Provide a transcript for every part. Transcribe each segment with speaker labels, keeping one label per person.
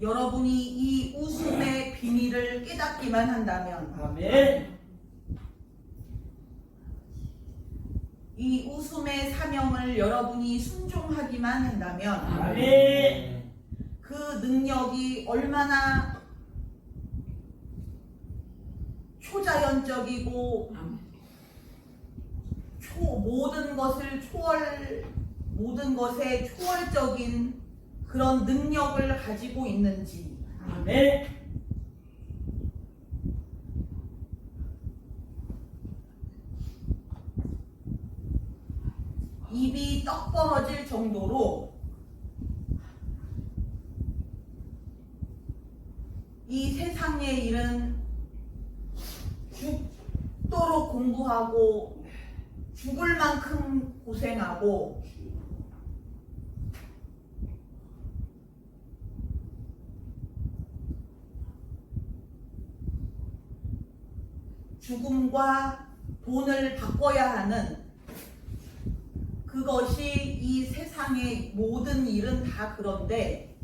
Speaker 1: 여러분이 이 웃음의 비밀을 깨닫기만 한다면,
Speaker 2: 아멘.
Speaker 1: 이 웃음의 사명을 여러분이 순종하기만 한다면,
Speaker 2: 아멘.
Speaker 1: 그 능력이 얼마나 초자연적이고 모든 것에 초월적인 그런 능력을 가지고 있는지,
Speaker 2: 아멘.
Speaker 1: 입이 떡 벌어질 정도로 이 세상의 일은 죽도록 공부하고 죽을 만큼 고생하고 죽음과 돈을 바꿔야 하는, 그것이 이 세상의 모든 일은 다 그런데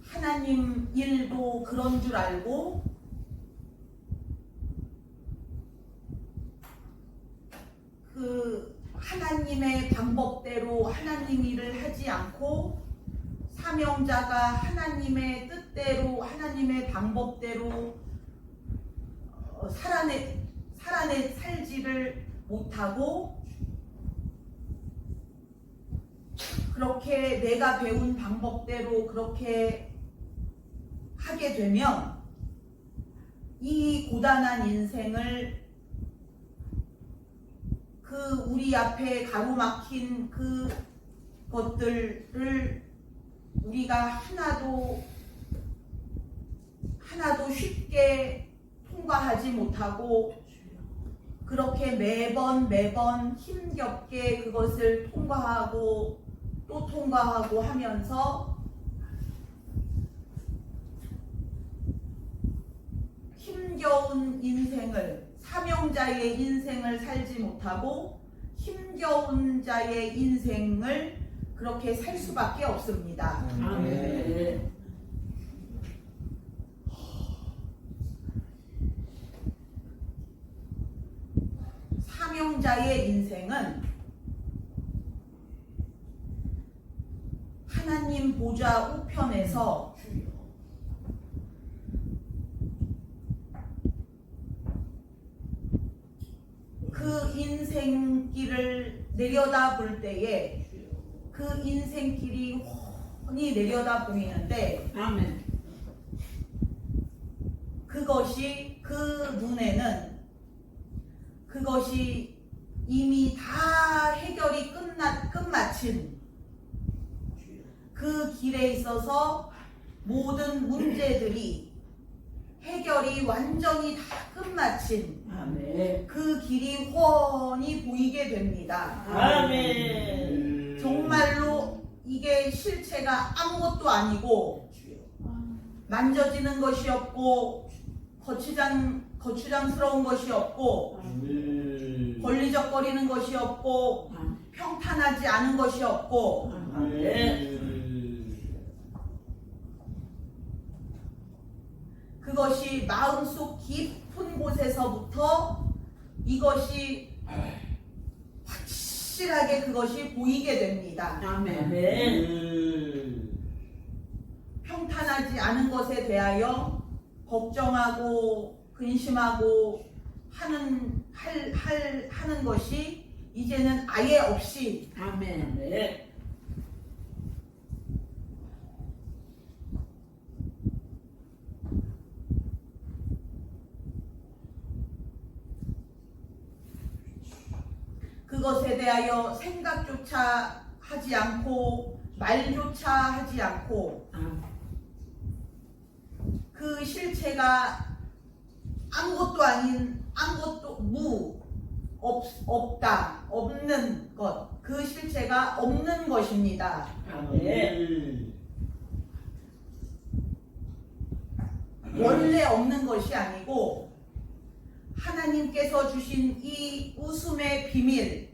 Speaker 1: 하나님 일도 그런 줄 알고 그 하나님의 방법대로 하나님 일을 하지 않고 사명자가 하나님의 뜻대로 하나님의 방법대로 살지를 못하고 그렇게 내가 배운 방법대로 그렇게 하게 되면 이 고단한 인생을 그 우리 앞에 가로막힌 그 것들을 우리가 하나도 쉽게 통과하지 못하고 그렇게 매번 힘겹게 그것을 통과하고 또 통과하고 하면서 힘겨운 인생을, 사명자의 인생을 살지 못하고 힘겨운 자의 인생을 그렇게 살 수밖에 없습니다.
Speaker 2: 아멘.
Speaker 1: 사명자의 인생은 하나님 보좌 우편에서 그 인생길을 내려다 볼 때에 그 인생길이 훤히 내려다 보이는데
Speaker 2: 아멘.
Speaker 1: 그것이 그 눈에는 그것이 이미 다 해결이 끝마친 그 길에 있어서 모든 문제들이 해결이 완전히 다 끝마친
Speaker 2: 아멘.
Speaker 1: 그 길이 훤히 보이게 됩니다.
Speaker 2: 아멘.
Speaker 1: 정말로 이게 실체가 아무것도 아니고 만져지는 것이 없고 거추장스러운 것이 없고 걸리적거리는 것이 없고 평탄하지 않은 것이 없고
Speaker 2: 아멘.
Speaker 1: 그것이 마음속 깊은 곳에서부터 이것이 확실하게 그것이 보이게 됩니다.
Speaker 2: 아멘.
Speaker 1: 평탄하지 않은 것에 대하여 걱정하고 근심하고 하는 것이 이제는 아예 없이
Speaker 2: 아멘. 네.
Speaker 1: 그것에 대하여 생각조차 하지 않고 말조차 하지 않고 그 실체가 아무것도 아닌 없다 없는 것, 그 실체가 없는 것입니다.
Speaker 2: 아멘.
Speaker 1: 원래 없는 것이 아니고 하나님께서 주신 이 웃음의 비밀,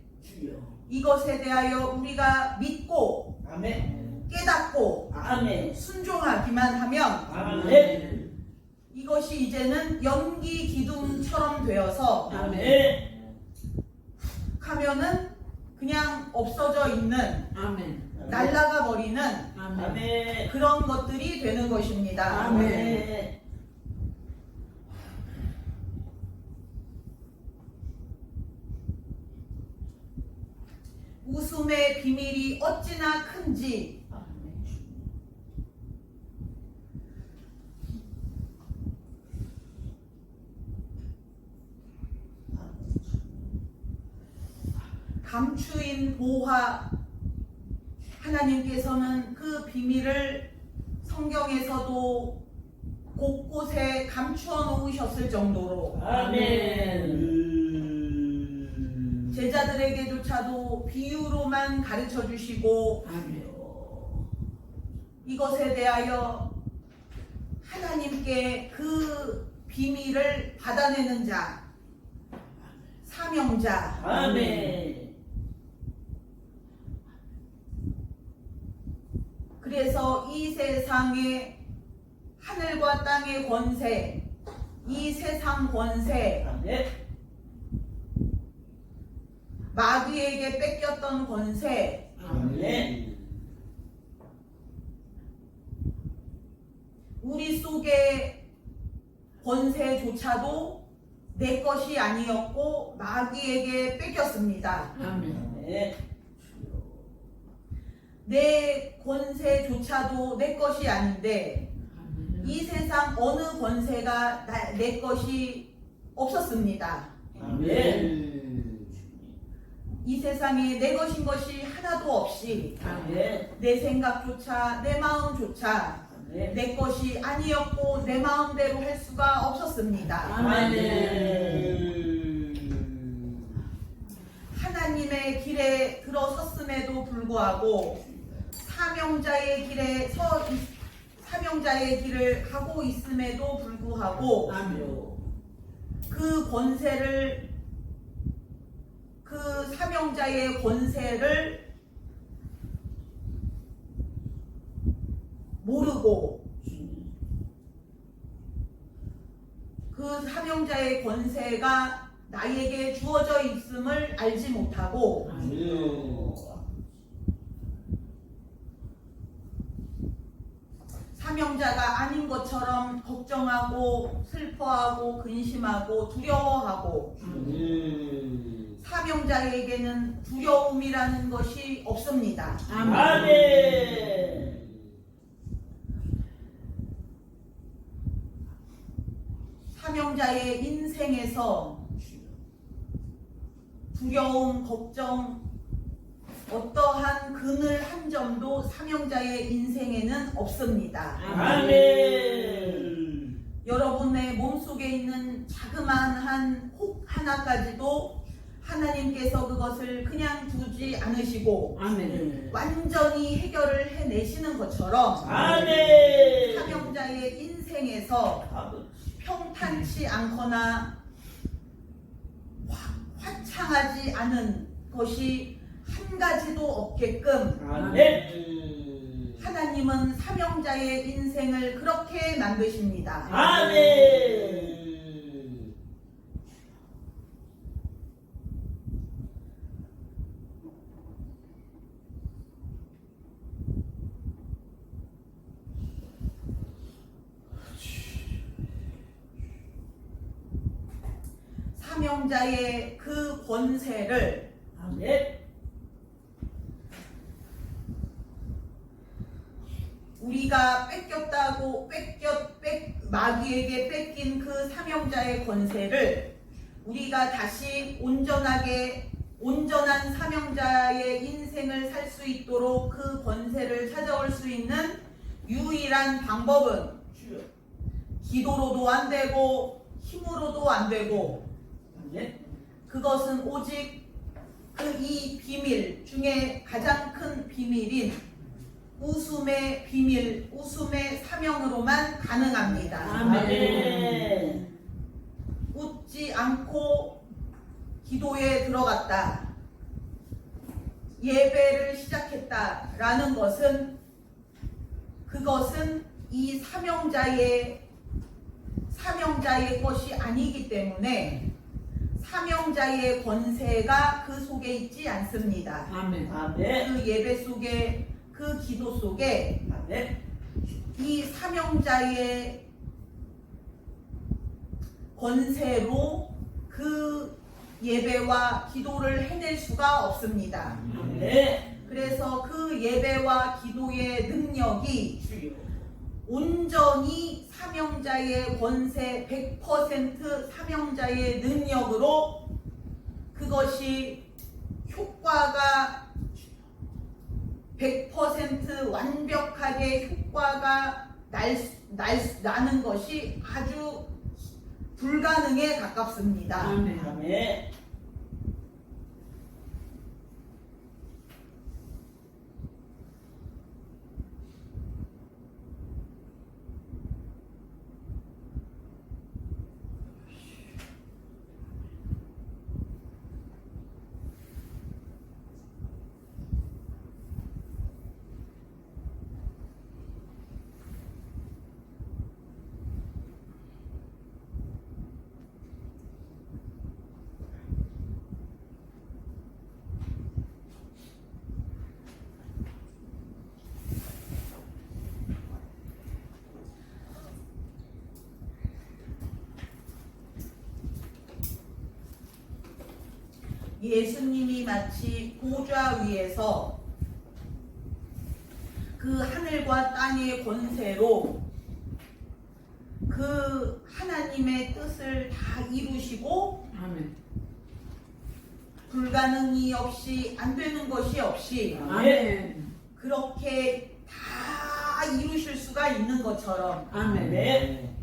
Speaker 1: 이것에 대하여 우리가 믿고
Speaker 2: 아멘.
Speaker 1: 깨닫고
Speaker 2: 아멘.
Speaker 1: 순종하기만 하면
Speaker 2: 아멘.
Speaker 1: 이것이 이제는 연기 기둥처럼 되어서
Speaker 2: 아멘.
Speaker 1: 하면은 그냥 없어져 있는
Speaker 3: 아멘.
Speaker 1: 날아가 버리는
Speaker 3: 아멘.
Speaker 2: 아멘.
Speaker 1: 그런 것들이 되는 것입니다.
Speaker 2: 아멘.
Speaker 1: 웃음의 비밀이 어찌나 큰지 감추인 보화 하나님께서는 그 비밀을 성경에서도 곳곳에 감추어 놓으셨을 정도로
Speaker 2: 아멘.
Speaker 1: 제자들에게조차도 비유로만 가르쳐 주시고
Speaker 3: 아멘.
Speaker 1: 이것에 대하여 하나님께 그 비밀을 받아내는 자, 사명자,
Speaker 2: 아멘.
Speaker 1: 그래서 이 세상의 하늘과 땅의 권세, 이 세상 권세,
Speaker 2: 아멘.
Speaker 1: 마귀에게 뺏겼던 권세,
Speaker 2: 아멘.
Speaker 1: 우리 속의 권세조차도 내 것이 아니었고 마귀에게 뺏겼습니다.
Speaker 3: 아멘.
Speaker 2: 아멘.
Speaker 1: 내 권세조차도 내 것이 아닌데 이 세상 어느 권세가 내 것이 없었습니다.
Speaker 2: 아멘.
Speaker 1: 이 세상에 내 것인 것이 하나도 없이
Speaker 2: 아멘.
Speaker 1: 내 생각조차 내 마음조차
Speaker 2: 아멘.
Speaker 1: 내 것이 아니었고 내 마음대로 할 수가 없었습니다.
Speaker 2: 아멘.
Speaker 1: 하나님의 길에 들어섰음에도 불구하고 사명자의 길을 가고 있음에도 불구하고 그 권세를 그 사명자의 권세를 모르고 그 사명자의 권세가 나에게 주어져 있음을 알지 못하고 사명자가 아닌 것처럼 걱정하고 슬퍼하고 근심하고 두려워하고 사명자에게는 두려움이라는 것이 없습니다.
Speaker 2: 아멘.
Speaker 1: 사명자의 인생에서 두려움, 걱정, 어떠한 그늘 한 점도 사명자의 인생에는 없습니다.
Speaker 2: 아멘.
Speaker 1: 여러분의 몸속에 있는 자그마한 혹 하나까지도 하나님께서 그것을 그냥 두지 않으시고
Speaker 3: 아멘.
Speaker 1: 완전히 해결을 해내시는 것처럼
Speaker 2: 아멘.
Speaker 1: 사명자의 인생에서 평탄치 않거나 화창하지 않은 것이 한 가지도 없게끔
Speaker 2: 아멘.
Speaker 1: 하나님은 사명자의 인생을 그렇게 만드십니다.
Speaker 2: 아멘.
Speaker 1: 사명자의 그 권세를
Speaker 2: 아멘.
Speaker 1: 우리가 마귀에게 뺏긴 그 사명자의 권세를 우리가 다시 온전한 사명자의 인생을 살 수 있도록 그 권세를 찾아올 수 있는 유일한 방법은 기도로도 안 되고 힘으로도 안 되고 그것은 오직 그 이 비밀 중에 가장 큰 비밀인 웃음의 비밀, 웃음의 사명으로만 가능합니다.
Speaker 2: 아멘.
Speaker 1: 웃지 않고 기도에 들어갔다, 예배를 시작했다라는 것은 그것은 이 사명자의 것이 아니기 때문에 사명자의 권세가 그 속에 있지 않습니다.
Speaker 3: 아멘.
Speaker 2: 아멘.
Speaker 1: 그 예배 속에, 그 기도 속에
Speaker 2: 아멘.
Speaker 1: 이 사명자의 권세로 그 예배와 기도를 해낼 수가 없습니다.
Speaker 2: 아멘.
Speaker 1: 그래서 그 예배와 기도의 능력이
Speaker 2: 주여.
Speaker 1: 온전히 사명자의 권세 100% 사명자의 능력으로 그것이 효과가 100% 완벽하게 효과가 나는 것이 아주 불가능에 가깝습니다.
Speaker 3: 아멘.
Speaker 2: 아멘.
Speaker 1: 예수님이 마치 보좌 위에서 그 하늘과 땅의 권세로 그 하나님의 뜻을 다 이루시고
Speaker 3: 아멘.
Speaker 1: 불가능이 없이 안 되는 것이 없이
Speaker 3: 아멘.
Speaker 1: 그렇게 다 이루실 수가 있는 것처럼
Speaker 3: 아멘.
Speaker 2: 아멘.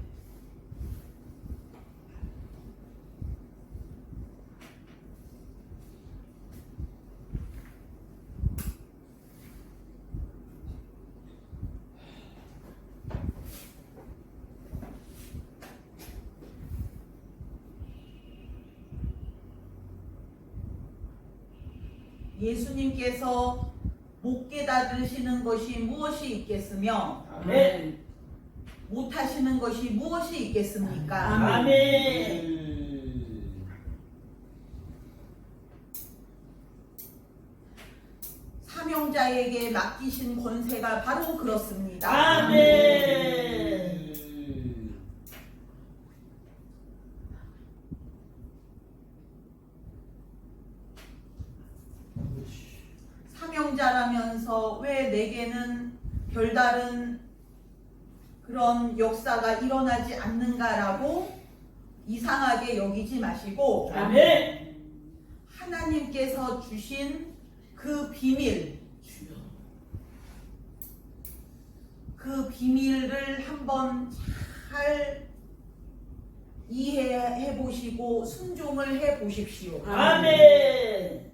Speaker 1: 예수님께서 못 깨달으시는 것이 무엇이 있겠으며
Speaker 2: 아멘.
Speaker 1: 못하시는 것이 무엇이 있겠습니까?
Speaker 2: 아멘.
Speaker 1: 사명자에게 맡기신 권세가 바로 그렇습니다.
Speaker 2: 아멘.
Speaker 1: 사명자라면서 왜 내게는 별다른 그런 역사가 일어나지 않는가라고 이상하게 여기지 마시고
Speaker 2: 아멘.
Speaker 1: 하나님께서 주신 그 비밀,
Speaker 2: 주여.
Speaker 1: 그 비밀을 한번 잘 이해해 보시고 순종을 해 보십시오.
Speaker 2: 아멘.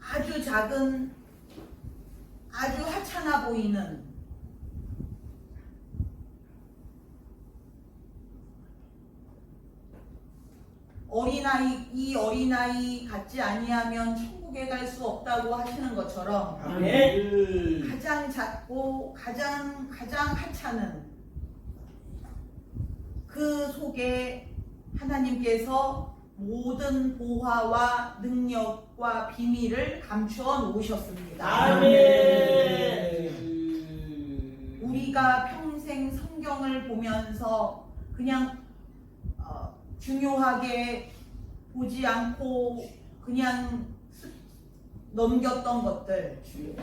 Speaker 1: 아주 작은, 아주 하찮아 보이는 이 어린아이 같지 아니하면 천국에 갈 수 없다고 하시는 것처럼
Speaker 2: 아멘.
Speaker 1: 가장 작고 가장 하찮은 그 속에 하나님께서 모든 보화와 능력과 비밀을 감추어 놓으셨습니다.
Speaker 2: 아멘.
Speaker 1: 우리가 평생 성경을 보면서 그냥 중요하게 보지 않고 그냥 넘겼던 것들,
Speaker 2: 주여.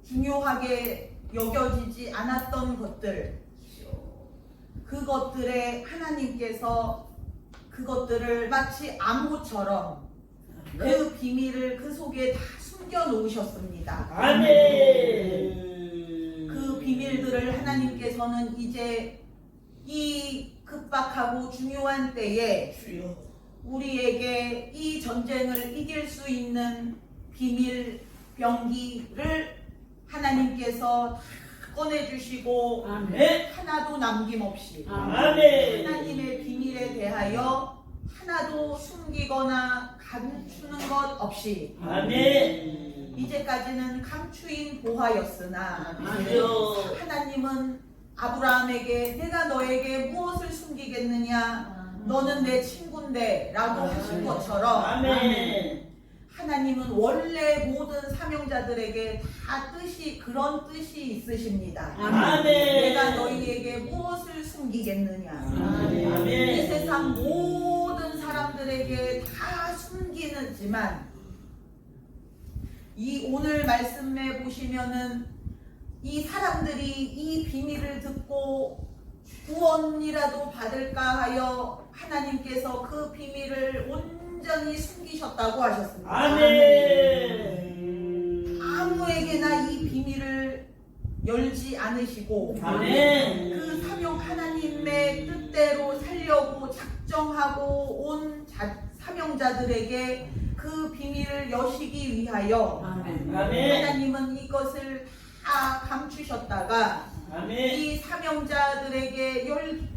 Speaker 1: 중요하게 여겨지지 않았던 것들, 그것들에 하나님께서 그것들을 마치 암호처럼 그 비밀을 그 속에 다 숨겨 놓으셨습니다.
Speaker 2: 아멘.
Speaker 1: 그 비밀들을 하나님께서는 이제 이 급박하고 중요한 때에
Speaker 2: 주여.
Speaker 1: 우리에게 이 전쟁을 이길 수 있는 비밀 병기를 하나님께서 다 꺼내주시고
Speaker 3: 아멘.
Speaker 1: 하나도 남김없이
Speaker 2: 아멘.
Speaker 1: 하나님의 비밀에 대하여 하나도 숨김 없이
Speaker 2: 아멘.
Speaker 1: 이제까지는 감추인 보화였으나
Speaker 2: 아멘.
Speaker 1: 하나님은 아브라함에게 내가 너에게 무엇을 숨기겠느냐 너는 내 친구인데 라고 하신 것처럼
Speaker 2: 아멘.
Speaker 1: 하나님은 원래 모든 사명자들에게 다 그런 뜻이 있으십니다.
Speaker 2: 아멘.
Speaker 1: 내가 너희에게 무엇을 숨기겠느냐.
Speaker 2: 아멘.
Speaker 1: 이 세상 모든 사람들에게 다 숨기지만 이 오늘 말씀에 보시면은 이 사람들이 이 비밀을 듣고 구원이라도 받을까 하여 하나님께서 그 비밀을 온전히 숨기셨다고 하셨습니다.
Speaker 2: 아멘.
Speaker 1: 아무에게나 이 비밀을 열지 않으시고
Speaker 2: 아멘.
Speaker 1: 그 사명 하나님의 뜻대로 살려고 작정하고 온 사명자들에게 그 비밀을 여시기 위하여
Speaker 2: 아멘.
Speaker 1: 하나님은 이것을 다 감추셨다가
Speaker 2: 아멘.
Speaker 1: 이 사명자들에게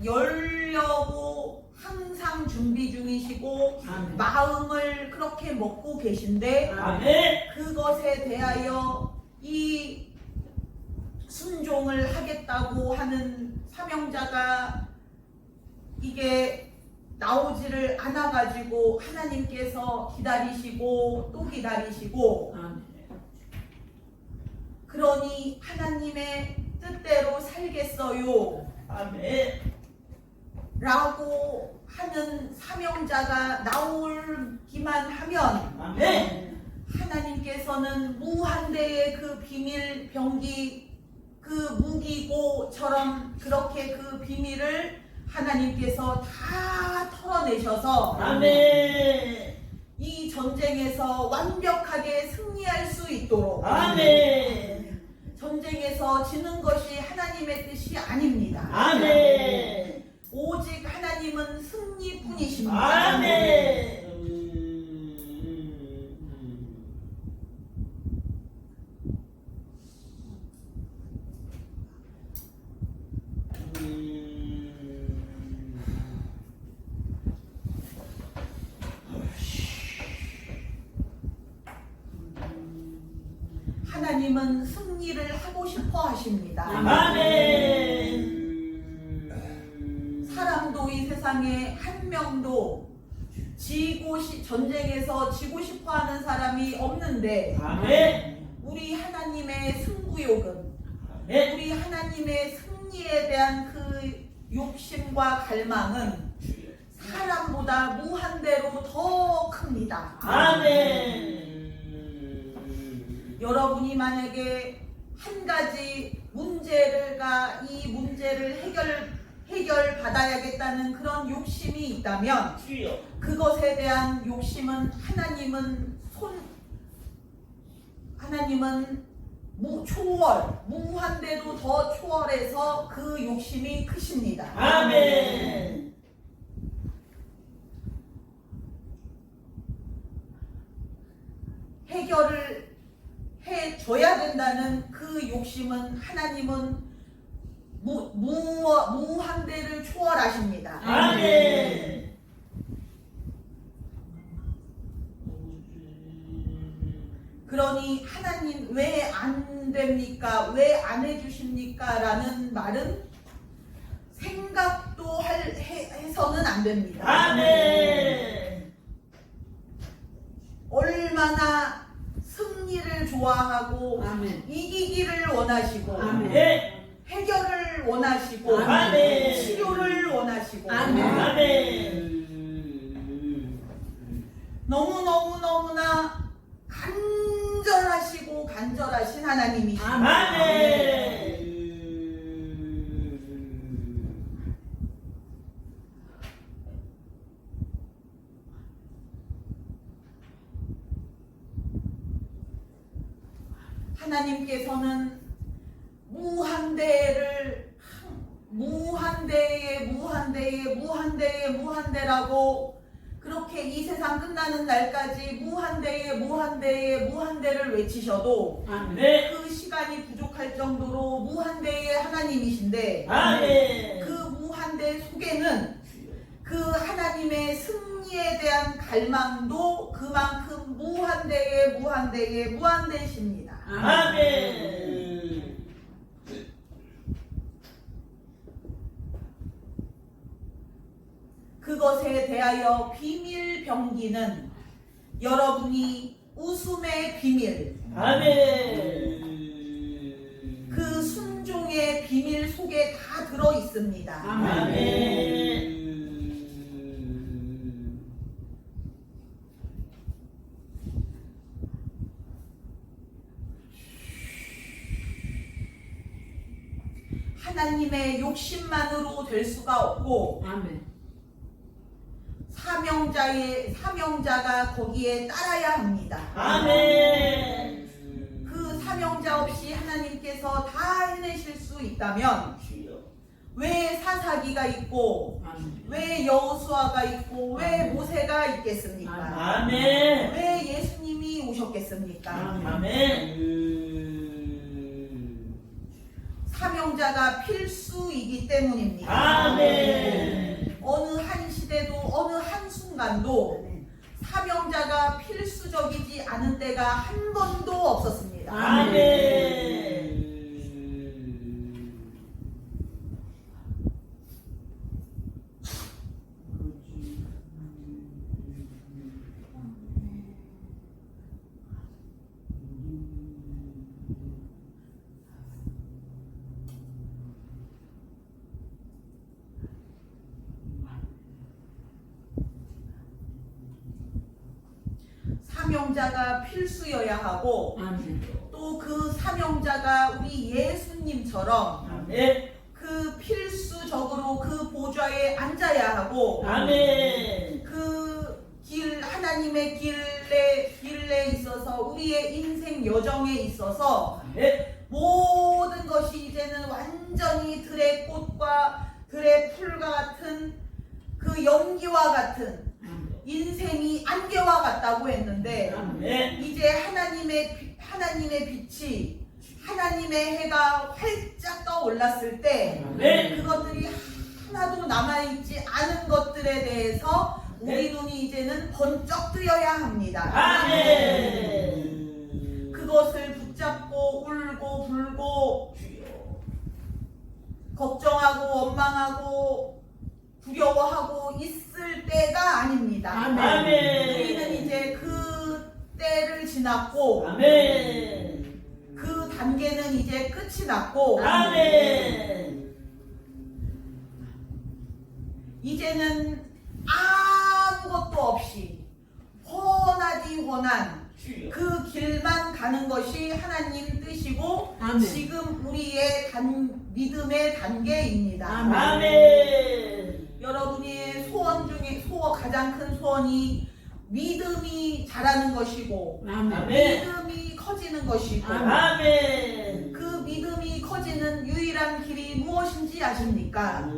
Speaker 1: 열려고 항상 준비 중이시고
Speaker 2: 아멘.
Speaker 1: 마음을 그렇게 먹고 계신데
Speaker 2: 아멘.
Speaker 1: 그것에 대하여 이 순종을 하겠다고 하는 사명자가 이게 나오지를 않아가지고 하나님께서 기다리시고 또 기다리시고 그러니 하나님의 뜻대로 살겠어요
Speaker 2: 아멘.
Speaker 1: 라고 하는 사명자가 나오기만 하면
Speaker 2: 아멘.
Speaker 1: 하나님께서는 무한대의 그 비밀 병기 그 무기고처럼 그렇게 그 비밀을 하나님께서 다 털어내셔서
Speaker 2: 아멘.
Speaker 1: 이 전쟁에서 완벽하게 승리할 수 있도록
Speaker 2: 아멘.
Speaker 1: 전쟁에서 지는 것이 하나님의 뜻이 아닙니다.
Speaker 2: 아멘.
Speaker 1: 오직 하나님은 승리뿐이십니다.
Speaker 2: 아멘.
Speaker 1: 하나님은 승리를 하고 싶어 하십니다.
Speaker 2: 아멘.
Speaker 1: 사람도 이 세상에 한 명도 전쟁에서 지고 싶어 하는 사람이 없는데
Speaker 2: 아멘.
Speaker 1: 우리 하나님의 승부욕은
Speaker 2: 아멘.
Speaker 1: 우리 하나님의 승리에 대한 그 욕심과 갈망은 사람보다 무한대로 더 큽니다.
Speaker 2: 아멘.
Speaker 1: 여러분이 만약에 한 가지 문제가 이 문제를 해결 받아야겠다는 그런 욕심이 있다면
Speaker 2: 주여.
Speaker 1: 그것에 대한 욕심은 하나님은 무한대로 더 초월해서 그 욕심이 크십니다.
Speaker 2: 아멘.
Speaker 1: 해결을 해줘야 된다는 그 욕심은 하나님은 무한대를 초월하십니다.
Speaker 2: 아멘.
Speaker 1: 그러니 하나님 왜 안 됩니까? 왜 안 해주십니까? 라는 말은 생각도 해서는 안 됩니다.
Speaker 2: 아멘.
Speaker 1: 얼마나 승리를 좋아하고
Speaker 3: 아멘.
Speaker 1: 이기기를 원하시고
Speaker 2: 아멘.
Speaker 1: 해결을 원하시고
Speaker 2: 아멘.
Speaker 1: 치료를 원하시고
Speaker 3: 아멘.
Speaker 2: 아멘.
Speaker 1: 너무나 간절하신 하나님이십니다.
Speaker 2: 아멘.
Speaker 1: 하나님께서는 무한대라고 그렇게 이 세상 끝나는 날까지 무한대를 외치셔도
Speaker 2: 네.
Speaker 1: 그 시간이 부족할 정도로 무한대의 하나님이신데
Speaker 2: 아멘.
Speaker 1: 그 무한대 속에는 그 하나님의 승리 승리에 대한 갈망도 그만큼 무한대십니다.
Speaker 2: 아멘.
Speaker 1: 그것에 대하여 비밀 병기는 여러분이 웃음의 비밀,
Speaker 2: 아멘.
Speaker 1: 그 순종의 비밀 속에 다 들어 있습니다.
Speaker 2: 아멘.
Speaker 1: 하나님의 욕심만으로 될 수가 없고
Speaker 2: 아멘.
Speaker 1: 사명자가 거기에 따라야 합니다.
Speaker 2: 아멘.
Speaker 1: 그 사명자 없이 하나님께서 다 해내실 수 있다면 왜 사사기가 있고 왜 여호수아가 있고 왜 모세가 있겠습니까?
Speaker 2: 아멘.
Speaker 1: 왜 예수님이 오셨겠습니까?
Speaker 2: 아멘.
Speaker 1: 사명자가 필수이기 때문입니다.
Speaker 2: 아멘.
Speaker 1: 어느 한 시대도 어느 한 순간도 사명자가 필수적이지 않은 때가 한 번도 없었습니다.
Speaker 2: 아멘.
Speaker 1: 사명자가 필수여야 하고 또 그 사명자가 우리 예수님처럼
Speaker 2: 아멘.
Speaker 1: 그 필수적으로 그 보좌에 앉아야 하고
Speaker 2: 아멘.
Speaker 1: 그 하나님의 길에 있어서 우리의 인생 여정에 있어서 모든 것이 이제는 완전히 들의 꽃과 들의 풀과 같은 그 연기와 같은 인생이 안개와 같다고 했는데
Speaker 2: 아멘.
Speaker 1: 이제 하나님의 빛이 하나님의 해가 활짝 떠올랐을 때
Speaker 2: 아멘.
Speaker 1: 그것들이 하나도 남아있지 않은 것들에 대해서 우리 눈이 이제는 번쩍 뜨여야 합니다.
Speaker 2: 아멘.
Speaker 1: 그것을 붙잡고 울고 불고 걱정하고 원망하고 두려워하고 있을 때가 아닙니다.
Speaker 2: 아멘.
Speaker 1: 우리는 이제 그 때를 지났고
Speaker 2: 아멘.
Speaker 1: 그 단계는 이제 끝이 났고
Speaker 2: 아멘.
Speaker 1: 이제는 아무것도 없이 훤한 그 길만 가는 것이 하나님 뜻이고
Speaker 2: 아멘.
Speaker 1: 지금 우리의 믿음의 단계입니다.
Speaker 2: 아멘.
Speaker 1: 여러분의 소원 중에 가장 큰 소원이 믿음이 자라는 것이고
Speaker 2: 아멘.
Speaker 1: 믿음이 커지는 것이고
Speaker 2: 아멘.
Speaker 1: 그 믿음이 커지는 유일한 길이 무엇인지 아십니까?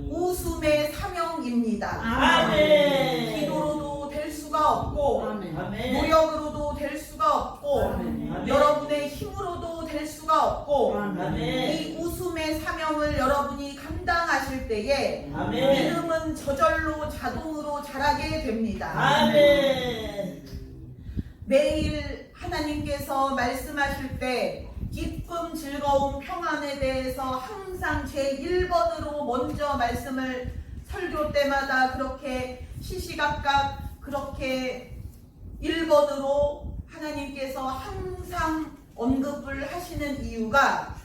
Speaker 1: 웃음의 사명입니다.
Speaker 2: 아멘.
Speaker 1: 기도로도 될 수가 없고
Speaker 2: 아멘.
Speaker 1: 노력으로도 될 수가 없고
Speaker 2: 아멘.
Speaker 1: 여러분의 힘으로도 될 수가 없고
Speaker 2: 아멘.
Speaker 1: 이 웃음의 사명을 여러분이 감당하실 때에
Speaker 2: 아멘.
Speaker 1: 믿음은 저절로 자동으로 자라게 됩니다.
Speaker 2: 아멘.
Speaker 1: 매일 하나님께서 말씀하실 때 기쁨, 즐거움, 평안에 대해서 항상 제 1번으로 먼저 말씀을 설교 때마다 그렇게 시시각각 그렇게 1번으로 하나님께서 항상 언급을 하시는 이유가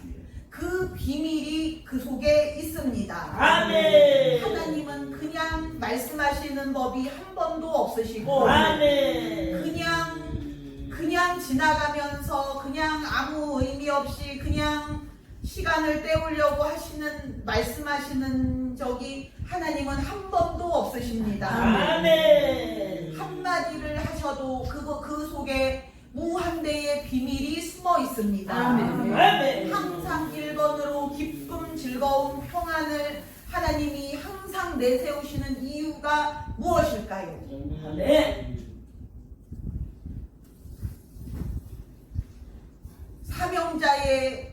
Speaker 1: 그 비밀이 그 속에 있습니다.
Speaker 2: 아멘.
Speaker 1: 하나님은 그냥 말씀하시는 법이 한 번도 없으시고
Speaker 2: 아멘.
Speaker 1: 그냥 지나가면서 그냥 아무 의미 없이 그냥 시간을 때우려고 말씀하시는 적이 하나님은 한 번도 없으십니다.
Speaker 2: 아멘.
Speaker 1: 한마디를 하셔도 그 속에 무한대의 비밀이 숨어 있습니다.
Speaker 2: 아멘.
Speaker 1: 항상 1번으로 기쁨, 즐거움, 평안을 하나님이 항상 내세우시는 이유가 무엇일까요?
Speaker 2: 아멘.
Speaker 1: 사명자의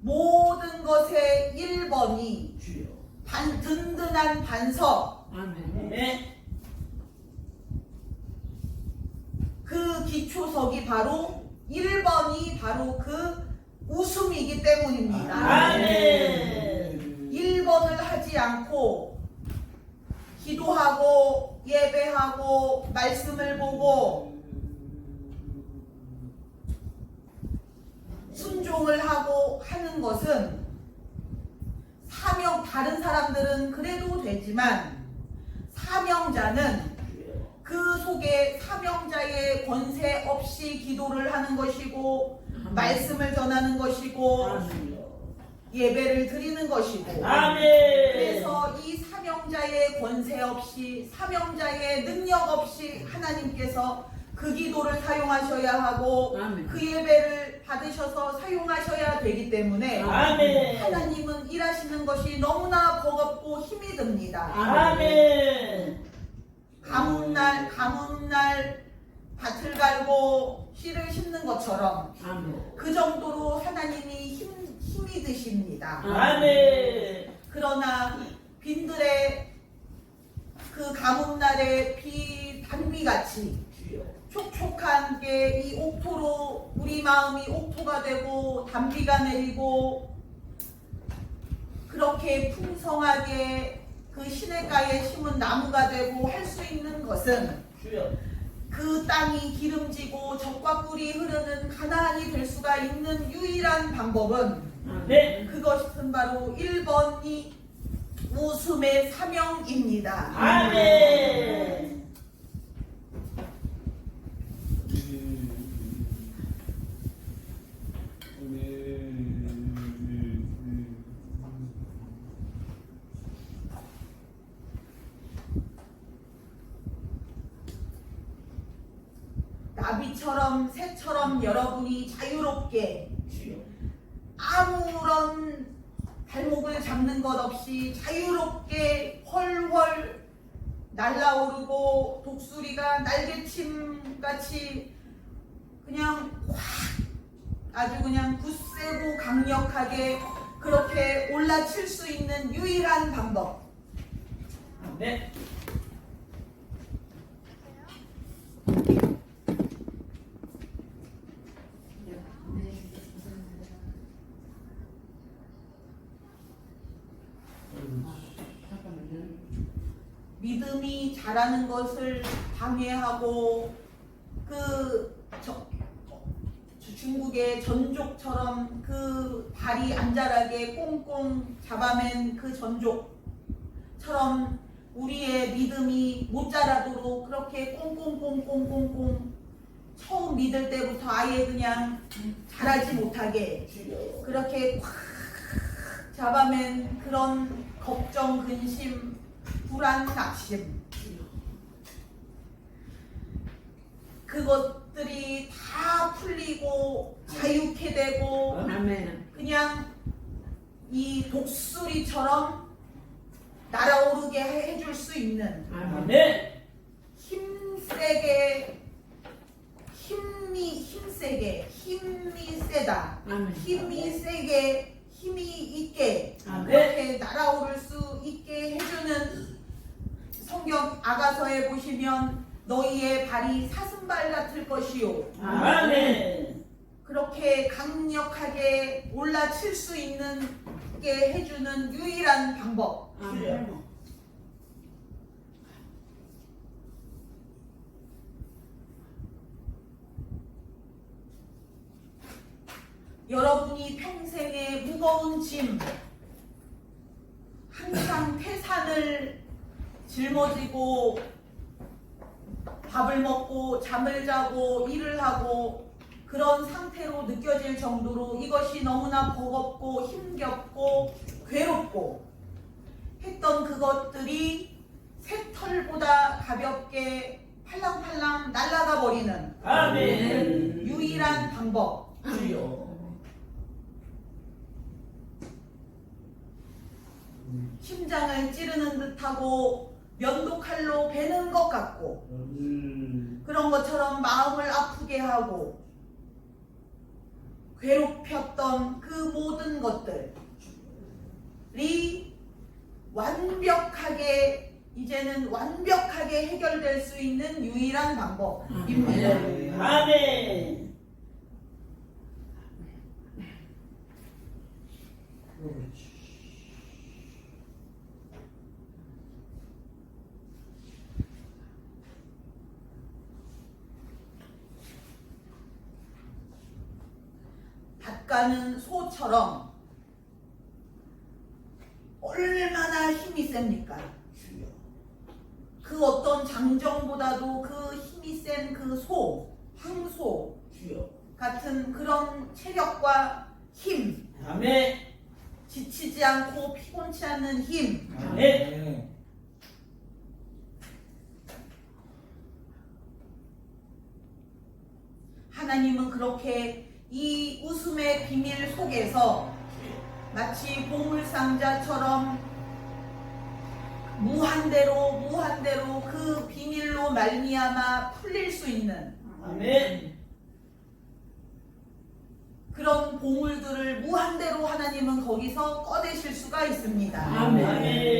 Speaker 1: 모든 것의 1번이 든든한 반석,
Speaker 2: 아멘.
Speaker 1: 기초석이 바로 1번이 바로 그 웃음이기 때문입니다.
Speaker 2: 아멘.
Speaker 1: 1번을 하지 않고 기도하고 예배하고 말씀을 보고 순종을 하고 하는 것은 다른 사람들은 그래도 되지만 사명자는 그 속에 사명자의 권세 없이 기도를 하는 것이고 말씀을 전하는 것이고 예배를 드리는 것이고
Speaker 2: 아멘.
Speaker 1: 그래서 이 사명자의 권세 없이 사명자의 능력 없이 하나님께서 그 기도를 사용하셔야 하고
Speaker 3: 아멘.
Speaker 1: 그 예배를 받으셔서 사용하셔야 되기 때문에
Speaker 2: 아멘.
Speaker 1: 하나님은 일하시는 것이 너무나 버겁고 힘이 듭니다.
Speaker 2: 아멘.
Speaker 1: 가뭄날 밭을 갈고 씨를 심는 것처럼
Speaker 3: 아멘.
Speaker 1: 그 정도로 하나님이 힘이 드십니다.
Speaker 2: 아멘.
Speaker 1: 그러나 빈들의 그 가뭄날의 단비같이 촉촉한 게 이 옥토로 우리 마음이 옥토가 되고 단비가 내리고 그렇게 풍성하게 그 시냇가에 심은 나무가 되고 할 수 있는 것은
Speaker 2: 주여.
Speaker 1: 그 땅이 기름지고 젖과 꿀이 흐르는 가나안이 될 수가 있는 유일한 방법은
Speaker 2: 네.
Speaker 1: 그것은 바로 1번이 웃음의 사명입니다.
Speaker 2: 아멘.
Speaker 1: 나비처럼 새처럼 여러분이 자유롭게 아무런 발목을 잡는 것 없이 자유롭게 헐헐 날아오르고 독수리가 날개침같이 그냥 확 아주 그냥 굳세고 강력하게 그렇게 올라칠 수 있는 유일한 방법.
Speaker 2: 네.
Speaker 1: 믿음이 자라는 것을 방해하고 중국의 전족처럼 그 발이 안 자라게 꽁꽁 잡아맨 그 전족처럼 우리의 믿음이 못 자라도록 그렇게 꽁꽁꽁꽁꽁꽁 처음 믿을 때부터 아예 그냥 자라지 못하게 그렇게 꽉 잡아맨 그런 걱정, 근심, 불안, 낙심 그것들이 다 풀리고 자유케 되고
Speaker 3: 아멘.
Speaker 1: 그냥 이 독수리처럼 날아오르게 해줄 수 있는
Speaker 2: 아멘.
Speaker 1: 힘이 세다
Speaker 3: 아멘.
Speaker 1: 힘이 세게 힘이 있게
Speaker 3: 아멘.
Speaker 1: 그렇게 날아오를 수 있게 해주는 성경 아가서에 보시면 너희의 발이 사슴발 같을 것이요
Speaker 2: 아멘.
Speaker 1: 그렇게 강력하게 올라칠 수 있는 게 해주는 유일한 방법.
Speaker 3: 아멘.
Speaker 1: 여러분이 평생의 무거운 짐 항상 태산을 짊어지고 밥을 먹고 잠을 자고 일을 하고 그런 상태로 느껴질 정도로 이것이 너무나 버겁고 힘겹고 괴롭고 했던 그것들이 새털보다 가볍게 팔랑팔랑 날아가 버리는
Speaker 2: 아멘.
Speaker 1: 유일한 방법.
Speaker 2: 주여.
Speaker 1: 심장을 찌르는 듯하고 면도칼로 베는 것 같고 그런 것처럼 마음을 아프게 하고 괴롭혔던 그 모든 것들이 완벽하게 이제는 완벽하게 해결될 수 있는 유일한 방법입니다.
Speaker 2: 아멘.
Speaker 1: 닦아는 소처럼 얼마나 힘이 셉니까? 그 어떤 장정보다도 그 힘이 센 그 소, 황소 같은 그런 체력과 힘,
Speaker 2: 아멘.
Speaker 1: 지치지 않고 피곤치 않는 힘,
Speaker 2: 아멘.
Speaker 1: 하나님은 그렇게 이 웃음의 비밀 속에서 마치 보물상자처럼 무한대로 그 비밀로 말미암아 풀릴 수 있는
Speaker 2: 아멘.
Speaker 1: 그런 보물들을 무한대로 하나님은 거기서 꺼내실 수가 있습니다.
Speaker 2: 아멘.